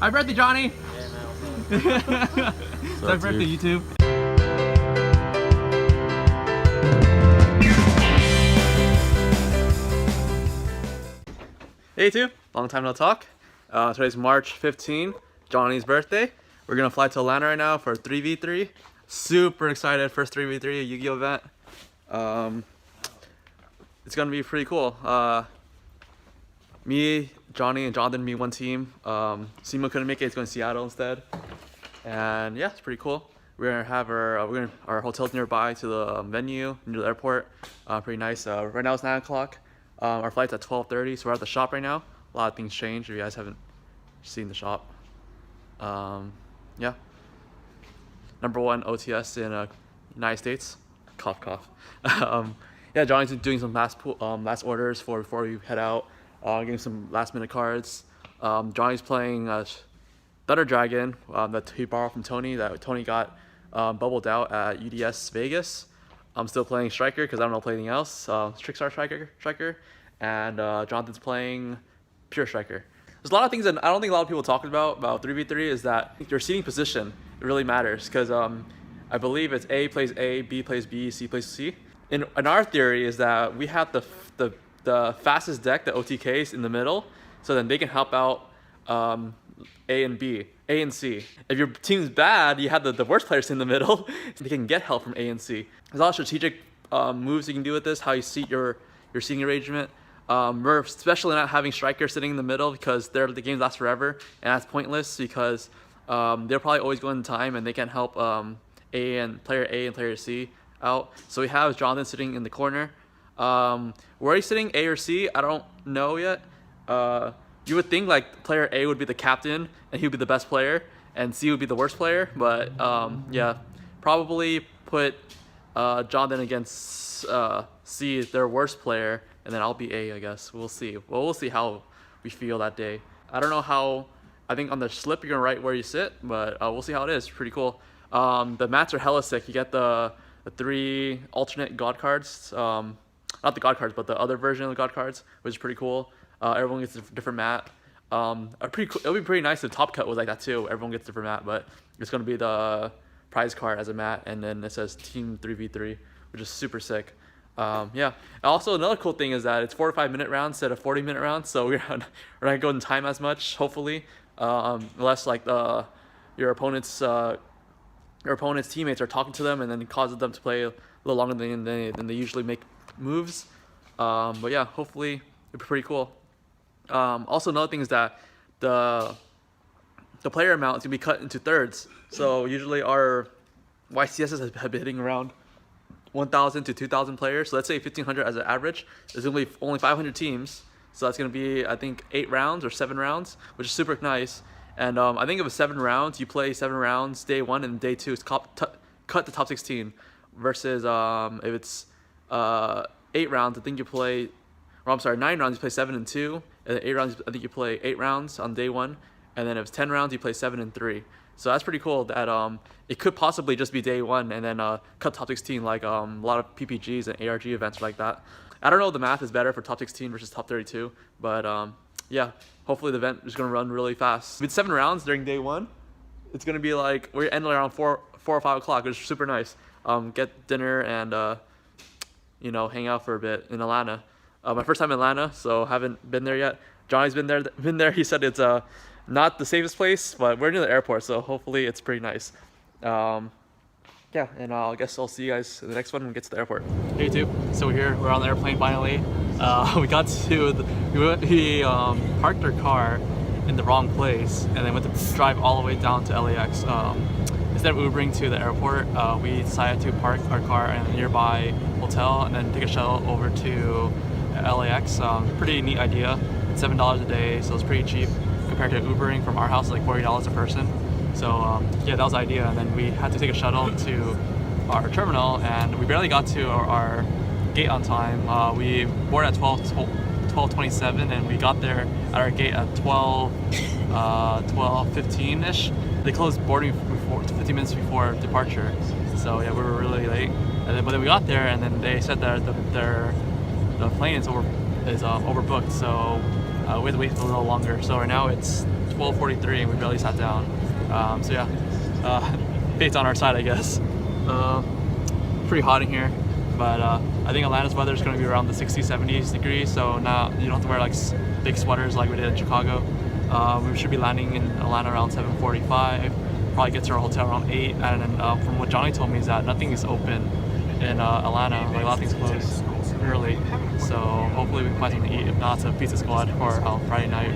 Happy birthday, Johnny! Yeah, Happy birthday, YouTube. Hey YouTube, long time no talk. Today's March 15, Johnny's birthday. We're gonna fly to Atlanta right now for 3v3. Super excited, first 3v3 Yu-Gi-Oh event. It's gonna be pretty cool. Me, Johnny, and Jonathan be one team. Simo couldn't make it; he's going to Seattle instead. And yeah, it's pretty cool. We're gonna have our hotel's nearby to the venue, near the airport. Pretty nice. Right now it's 9 o'clock. Our flight's at 12:30, so we're at the shop right now. A lot of things changed if you guys haven't seen the shop. Yeah. #1 OTS in United States. Cough, cough. Yeah, Johnny's doing some last orders before we head out. Getting some last minute cards. Johnny's playing Thunder Dragon that he borrowed from Tony, that Tony got bubbled out at UDS Vegas. I'm still playing Striker because I don't know play anything else. Trickstar Striker, and Jonathan's playing Pure Striker. There's a lot of things that I don't think a lot of people talk about 3v3 is that your seating position really matters because I believe it's A plays A, B plays B, C plays C. In our theory is that we have the fastest deck, the OTKs, in the middle, so then they can help out A and B, A and C. If your team's bad, you have the worst players in the middle, so they can get help from A and C. There's a lot of strategic moves you can do with this, how you seat your seating arrangement. We're especially not having strikers sitting in the middle because the games last forever, and that's pointless because they're probably always going in time and they can help player A and player C out. So we have Jonathan sitting in the corner. Where he's sitting, A or C, I don't know yet. You would think like player A would be the captain and he would be the best player, and C would be the worst player. But yeah, probably put Jonathan against C, their worst player, and then I'll be A, I guess. We'll see. Well, we'll see how we feel that day. I don't know how. I think on the slip you're gonna write where you sit, but we'll see how it is. Pretty cool. The mats are hella sick. You get the 3 alternate god cards. Not the god cards, but the other version of the god cards, which is pretty cool. Everyone gets a different mat. It'll be pretty nice if Top Cut was like that too. Everyone gets a different mat, but it's gonna be the prize card as a mat, and then it says Team 3v3, which is super sick. Yeah. Also, another cool thing is that it's 4 to 5 minute rounds instead of 40-minute rounds, so we're not going in time as much, hopefully, unless like your opponent's teammates are talking to them and then causes them to play a little longer than they usually make moves. But yeah, hopefully it'll be pretty cool. Also, another thing is that the player amount is gonna be cut into thirds. So usually our YCSs have been hitting around 1,000 to 2,000 players. So let's say 1,500 as an average. There's gonna be only 500 teams. So that's gonna be, I think, 8 rounds or 7 rounds, which is super nice. And I think if it's 7 rounds, you play 7 rounds day 1, and day 2 is cut the top 16. Versus if it's 8 rounds, I think you play, or I'm sorry, 9 rounds, you play 7 and 2. And then 8 rounds, I think you play 8 rounds on day 1. And then if it's 10 rounds, you play 7 and 3. So that's pretty cool that it could possibly just be day 1 and then cut top 16 like a lot of PPGs and ARG events like that. I don't know if the math is better for top 16 versus top 32, but yeah, hopefully the event is going to run really fast. With 7 rounds during day 1, it's going to be like, we're ending around 4 or 5 o'clock, which is super nice. Get dinner and you know, hang out for a bit in Atlanta. My first time in Atlanta, so haven't been there yet. Johnny's been there. He said it's not the safest place, but we're near the airport, so hopefully it's pretty nice. Yeah, and I guess I'll see you guys in the next one when we get to the airport. Hey YouTube, so we're on the airplane finally. We got to we parked our car in the wrong place and then went to drive all the way down to LAX. Instead of Ubering to the airport, we decided to park our car in a nearby hotel and then take a shuttle over to LAX. Pretty neat idea. $7 a day, so it's pretty cheap compared to Ubering from our house, like $40 a person. So yeah, that was the idea. And then we had to take a shuttle to our terminal, and we barely got to our gate on time. We boarded at 12:27, and we got there at our gate at 12:15ish. They closed boarding 15 minutes before departure. So yeah, we were really late. But then we got there, and then they said that the plane is overbooked. So we had to wait for a little longer. So right now it's 12:43 and we barely sat down. So yeah, fate's on our side, I guess. Pretty hot in here, but I think Atlanta's weather is going to be around the 60s, 70s degrees. So now you don't have to wear like big sweaters like we did in Chicago. We should be landing in Atlanta around 7:45. Probably get to our hotel around 8. And then from what Johnny told me is that nothing is open in Atlanta. Like a lot of things closed early. So hopefully we can find something to eat. If not, it's a pizza squad for Friday night.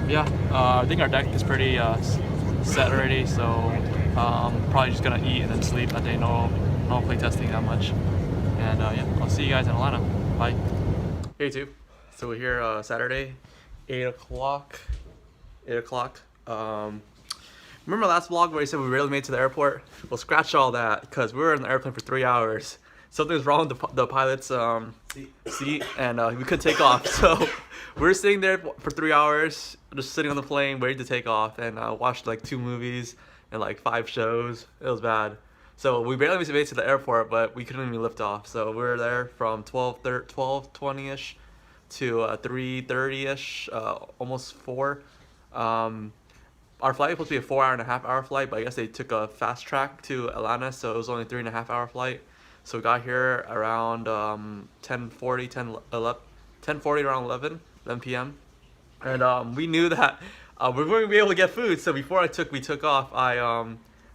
Yeah, I think our deck is pretty set already. So probably just gonna eat and then sleep that day. No play testing that much. And yeah, I'll see you guys in Atlanta. Bye. Hey YouTube. So we're here Saturday, 8 o'clock. 8 o'clock. Remember last vlog where I said we barely made it to the airport? Well, scratch all that because we were in the airplane for 3 hours. Something was wrong with the pilot's seat, and we couldn't take off. So we were sitting there for 3 hours, just sitting on the plane, waiting to take off, and watched like 2 movies and like 5 shows. It was bad. So we barely made it to the airport, but we couldn't even lift off. So we were there from 12:20ish to 3:30ish, almost 4. Our flight was supposed to be a 4.5-hour flight, but I guess they took a fast track to Atlanta, so it was only a 3.5-hour flight. So we got here around 10:40, around 11 p.m. And we knew that we weren't going to be able to get food. So before we took off, I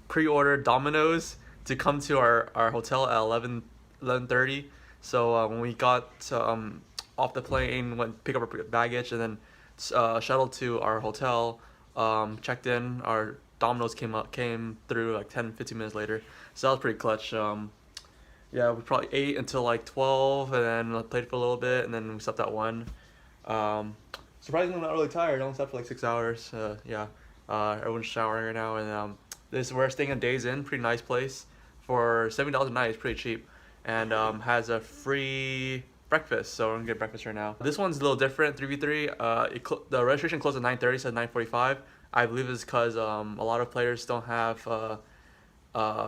pre-ordered Domino's to come to our hotel at 11:30. So when we got off the plane, went pick up our baggage, and then shuttled to our hotel. Checked in, our Domino's came through like 10-15 minutes later, so that was pretty clutch. Yeah, we probably ate until like 12 and then played for a little bit, and then we slept at 1. Surprisingly not really tired. I only slept for like 6 hours. Yeah, everyone's showering right now, and we're staying in Days Inn, pretty nice place for $70 a night. It's pretty cheap, and has a free breakfast, so we're gonna get breakfast right now. This one's a little different, 3v3. The registration closed at 9:30, so 9:45. I believe it's because a lot of players don't have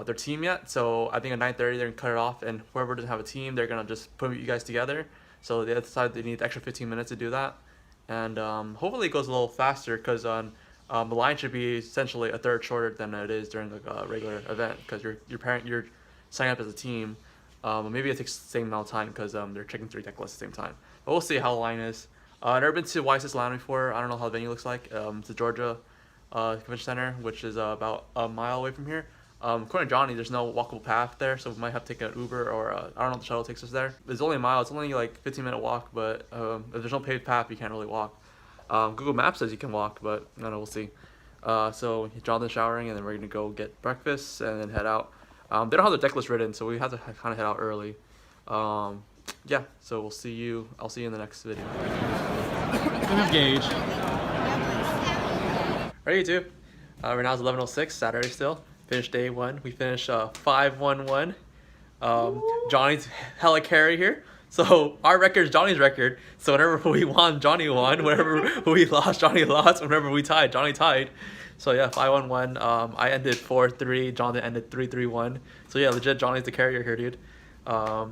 their team yet, so I think at 9:30 they're gonna cut it off, and whoever doesn't have a team, they're gonna just put you guys together. So they decided they need the extra 15 minutes to do that, and hopefully it goes a little faster because the line should be essentially a third shorter than it is during a regular event because you're signing up as a team. Maybe it takes the same amount of time because they're checking 3 deck lists at the same time. But we'll see how the line is. I've never been to YCS Atlanta before. I don't know how the venue looks like. It's the Georgia Convention Center, which is about a mile away from here. According to Johnny, there's no walkable path there, so we might have to take an Uber or I don't know if the shuttle takes us there. It's only a mile. It's only like 15-minute walk, but if there's no paved path, you can't really walk. Google Maps says you can walk, but I don't know. We'll see. So Jonathan's showering, and then we're gonna go get breakfast and then head out. They don't have the deck list written, so we have to kind of head out early. Yeah, so I'll see you in the next video. Engage. Ready YouTube? Right now it's 11:06, Saturday still. Finished day 1. We finished 5-1-1. Johnny's hella carry here. So our record is Johnny's record. So whenever we won, Johnny won. Whenever we lost, Johnny lost. Whenever we tied, Johnny tied. So yeah, 5-1-1. I ended 4-3. Jonathan ended 3-3-1. So yeah, legit, Johnny's the carrier here, dude. Yeah,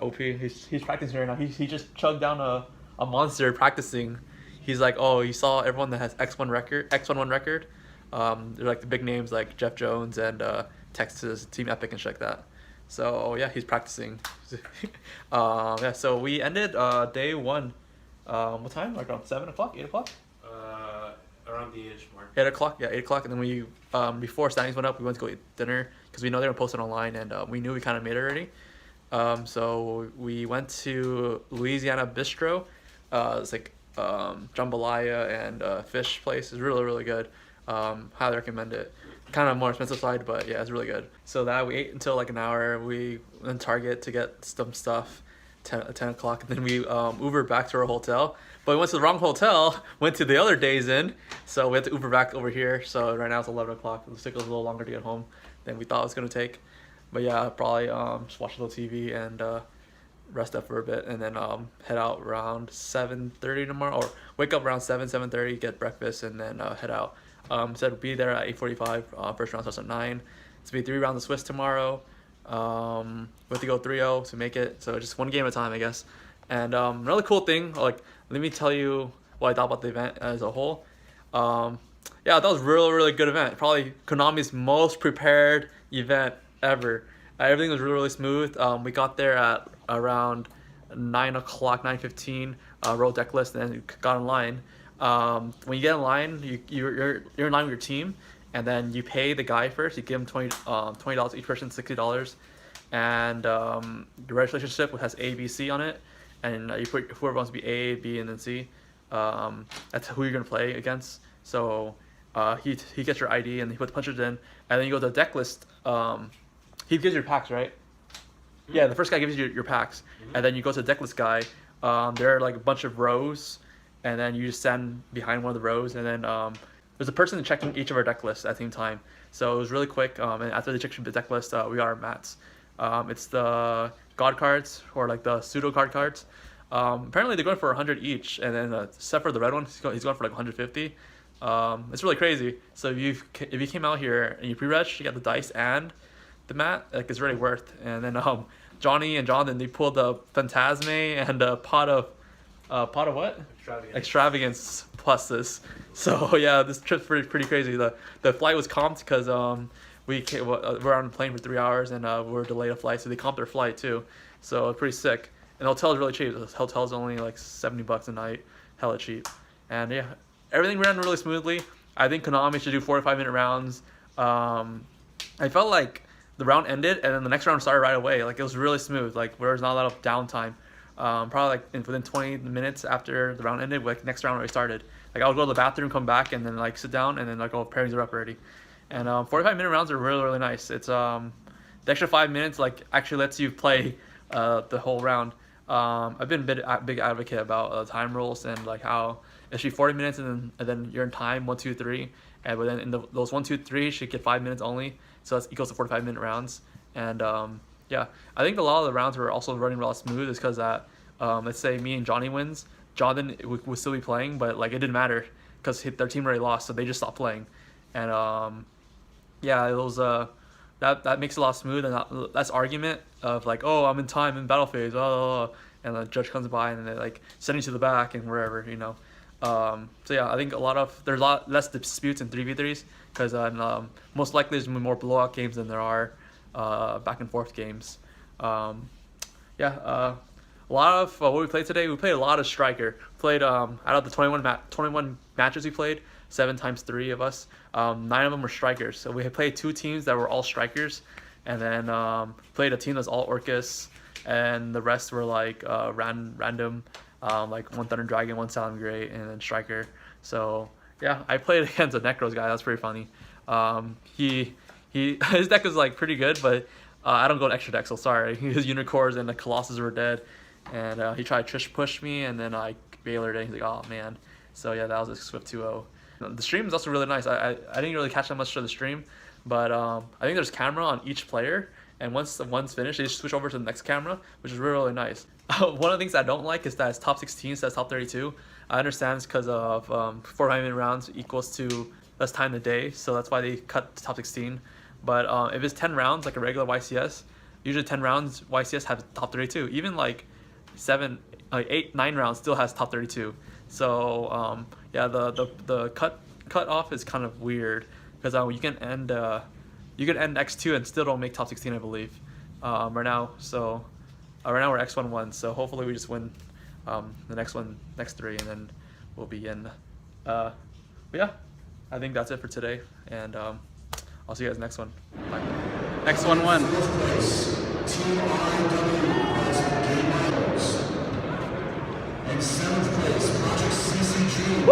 OP. He's practicing right now. He just chugged down a monster practicing. He's like, oh, you saw everyone that has X1 record. They're like the big names like Jeff Jones and Texas, Team Epic and shit like that. So yeah, he's practicing. Yeah, so we ended day 1. What time? Like around 7 o'clock, 8 o'clock? Around the 8-ish mark. 8 o'clock, yeah, 8 o'clock. And then we, before standings went up, we went to go eat dinner because we know they were posted online, and we knew we kind of made it already. So we went to Louisiana Bistro. It's like jambalaya and fish place. It's really, really good. Highly recommend it. Kind of more expensive side, but yeah, it's really good. So that we ate until like an hour. We went to Target to get some stuff. 10 o'clock, and then we Ubered back to our hotel. But we went to the wrong hotel, went to the other Days Inn, so we had to Uber back over here. So right now it's 11 o'clock. It took us a little longer to get home than we thought it was going to take. But yeah, probably just watch a little TV and rest up for a bit, and then head out around 7:30 tomorrow, or wake up around 7:30, get breakfast, and then head out. Said we'll be there at 8:45. First round starts at 9. It's gonna be 3 rounds of Swiss tomorrow. We have to go 3-0 to make it, so just one game at a time, I guess. And another cool thing, like, let me tell you, what I thought about the event as a whole. Yeah, that was a really good event. Probably Konami's most prepared event ever. Everything was really smooth. We got there at around 9 o'clock, 9:15. Wrote deck list and then got in line. When you get in line, you're in line with your team, and then you pay the guy first. You give him $20 each person, $60, and the registration slip has A, B, C on it, and you put whoever wants to be A, B, and then C. That's who you're gonna play against. So he gets your ID and he puts punches in, and then you go to the deck list. He gives you your packs, right? Yeah, the first guy gives you your packs, and then you go to the deck list guy. There are like a bunch of rows, and then you just stand behind one of the rows, and then there's a person checking each of our deck lists at the same time. So it was really quick, and after they checked the deck list, we got our mats. It's the god cards, or like the pseudo cards. Apparently they're going for 100 each, and then except for the red one, he's going for like 150. It's really crazy. So if you came out here and you pre-reg, you got the dice and the mat, like it's really worth. And then Johnny and Jonathan, they pulled the Phantasme and a pot of what? Extravagance pluses. So yeah, this trip's pretty crazy. The flight was comped because we're on a plane for 3 hours and we're delayed a flight, so they comped their flight too. So it's pretty sick. And the hotel is really cheap. The hotel's only like $70 a night, hella cheap. And yeah, everything ran really smoothly. I think Konami should do 45-minute rounds. I felt like the round ended and then the next round started right away. Like it was really smooth. Like there was not a lot of downtime. Probably like within 20 minutes after the round ended, like next round already started. Like I would go to the bathroom, come back, and then like sit down, and then like oh, pairings are up already. And 45-minute rounds are really nice. It's the extra 5 minutes like actually lets you play the whole round. I've been a big advocate about time rules and like how it should be 40 minutes and then you're in time 1, 2, 3, and but then in those 1, 2, 3 should get 5 minutes only, so that's equals to 45-minute rounds. And yeah, I think a lot of the rounds were also running real smooth is because that let's say me and Johnny wins, Jonathan would still be playing, but like it didn't matter because their team already lost, so they just stopped playing. And yeah, it was that makes it a lot smooth, and that's argument of like, oh, I'm in time in battle phase, and the judge comes by and they like send you to the back and wherever, you know. So yeah, I think there's a lot less disputes in 3v3s because most likely there's more blowout games than there are back and forth games. Yeah, a lot of what we played today, we played a lot of striker. Played out of the 21 matches we played, 7 times 3 of us, 9 of them were strikers. So we had played 2 teams that were all strikers, and then played a team that's all Orcus, and the rest were like random, like 1 Thunder Dragon, 1 Salem Great, and then striker. So yeah, I played against a Necros guy. That's pretty funny. His deck is like pretty good, but I don't go to extra deck, so sorry. His Unicorns and the Colossus were dead, and he tried to push me, and then I bailered it. He's like, oh man. So yeah, that was a Swift 2-0. The stream is also really nice. I didn't really catch that much of the stream, but I think there's camera on each player, and once one's finished, they just switch over to the next camera, which is really nice. One of the things I don't like is that it's top 16 instead of top 32. I understand it's because of 400-minute rounds equals to less time in the day, so that's why they cut to top 16. But if it's 10 rounds like a regular YCS, usually 10 rounds YCS have top 32. Even like 8, 9 rounds still has top 32. So yeah, the cut off is kind of weird because you can end X2 and still don't make top 16, I believe, right now. So right now we're X1-1, so hopefully we just win the next 3, and then we'll be in. But yeah, I think that's it for today, and I'll see you guys next one. Bye. X1-1. In 7th place, ProjectCCG.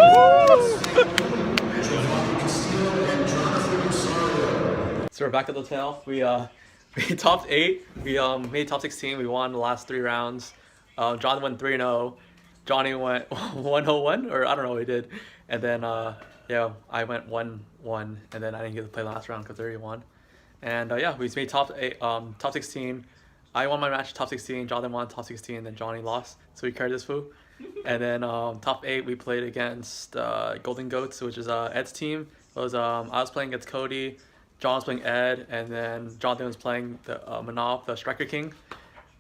So we're back at the hotel. We topped 8. We made top 16. We won the last 3 rounds. John went 3-0. Johnny went 1-0-1, or I don't know what he did. And then yeah, I went 1-1, and then I didn't get to play last round because I already won. And yeah, we made top 16. I won my match top 16. Jonathan won top 16, and then Johnny lost, so we carried this foo. And then top 8 we played against Golden Goats, which is Ed's team. It was I was playing against Cody, John was playing Ed, and then Jonathan was playing the Manov, the Striker King.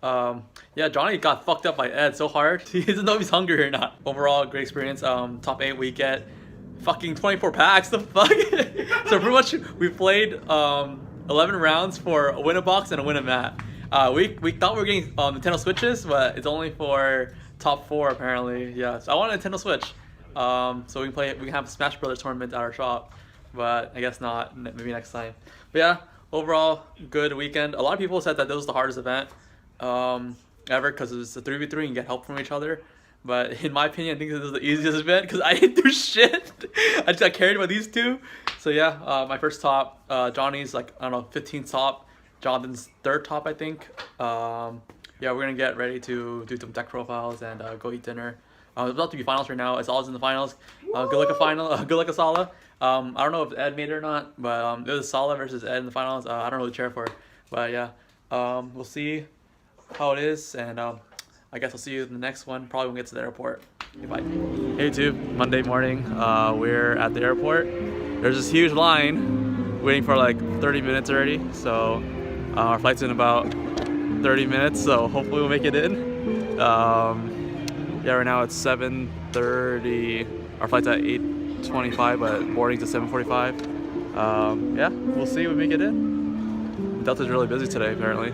Yeah, Johnny got fucked up by Ed so hard. He doesn't know if he's hungry or not. Overall, great experience. Top 8 we get fucking 24 packs. The fuck? So pretty much we played 11 rounds for a win a box and a win a mat. We thought we were getting Nintendo Switches, but it's only for top 4 apparently. Yeah, so I want a Nintendo Switch. So we can have a Smash Brothers tournament at our shop, but I guess not. Maybe next time. But yeah, overall good weekend. A lot of people said that this was the hardest event ever because it's a 3v3 and get help from each other. But in my opinion, I think this is the easiest event because I didn't do shit. I just got carried by these two. So yeah, my first top. Johnny's like, I don't know, 15th top. Jonathan's 3rd top, I think. Yeah, we're gonna get ready to do some deck profiles and go eat dinner. It's about to be finals right now. It's all in the finals. Good luck, good luck, Asala. I don't know if Ed made it or not, but it was Sala versus Ed in the finals. I don't know who to cheer for, but yeah, we'll see how it is, and I guess I'll see you in the next one. Probably when we get to the airport. Okay, bye. Hey YouTube, Monday morning. We're at the airport. There's this huge line waiting for like 30 minutes already. So our flight's in about 30 minutes. So hopefully we'll make it in. Yeah, right now it's 7:30. Our flight's at 8:25, but boarding's at 7:45. Yeah, we'll see when we make it in. Delta's really busy today, apparently.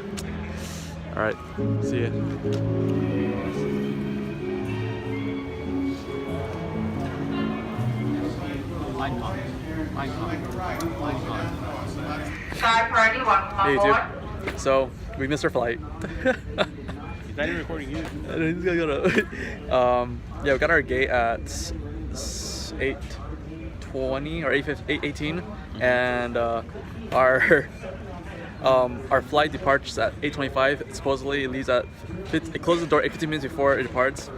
All right, see ya. Hey YouTube. So we missed our flight. He's not even recording you. Yeah, we got our gate at 8:20 or 8:18, and our flight departs at 8:25. Supposedly it leaves at it closes the door 15 minutes before it departs.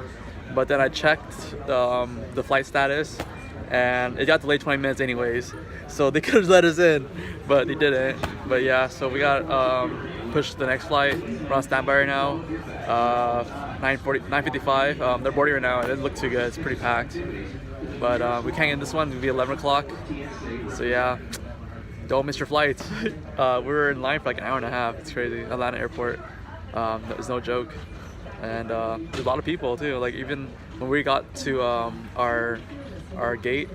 But then I checked the flight status, and it got delayed 20 minutes anyways. So they could have let us in, but they didn't. But yeah, so we got pushed to the next flight. We're on standby right now. 9:55. They're boarding right now. It doesn't look too good. It's pretty packed. But we can't get in this one. It'll be 11 o'clock. So yeah, don't miss your flights. We were in line for like an hour and a half. It's crazy. Atlanta airport. There's no joke. And there's a lot of people too. Like even when we got to our gate,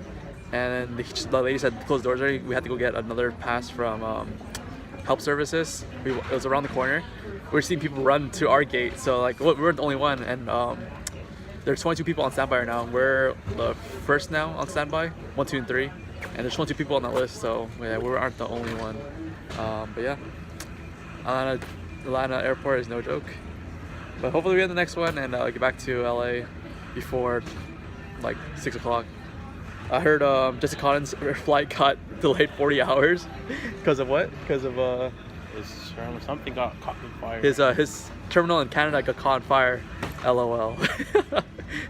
and the lady said close doors already, we had to go get another pass from help services. It was around the corner. We're seeing people run to our gate, so like we weren't the only one, and there's 22 people on standby right now. We're the first now on standby, 1, 2, and 3, and there's 22 people on that list, so yeah, we aren't the only one. But yeah, Atlanta airport is no joke. But hopefully we get the next one and get back to LA before like 6 o'clock. I heard Jessica Cotton's flight got delayed 40 hours because of what? Because of Something got caught on fire. His terminal in Canada got caught on fire. LOL.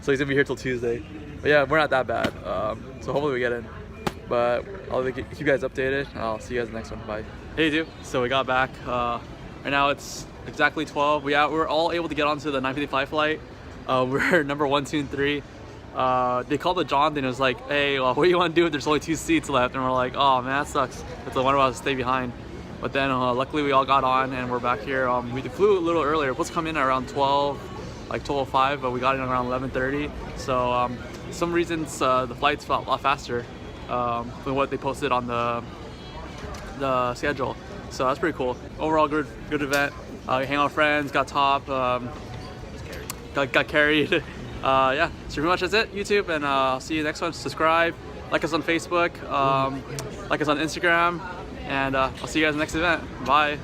So he's gonna be here till Tuesday. But yeah, we're not that bad. So hopefully we get in. But I'll keep you guys updated. I'll see you guys in the next one. Bye. Hey dude. So we got back. Right now it's exactly 12. We're all able to get onto the 9:55 flight. We're number 1, 2, and 3. They called the Jonathan and it was like, hey, what do you want to do if there's only 2 seats left? And we're like, oh man, that sucks. That's why I was to stay behind. But then luckily we all got on and we're back here. We flew a little earlier. We're supposed to come in at around 12, like 12:05, but we got in around 11:30. So some reasons the flights felt a lot faster than what they posted on the schedule. So that's pretty cool. Overall, good event. Hang out with friends, got top, got carried. Yeah, so pretty much that's it, YouTube, and I'll see you next one. Subscribe, like us on Facebook, like us on Instagram, and I'll see you guys in the next event. Bye.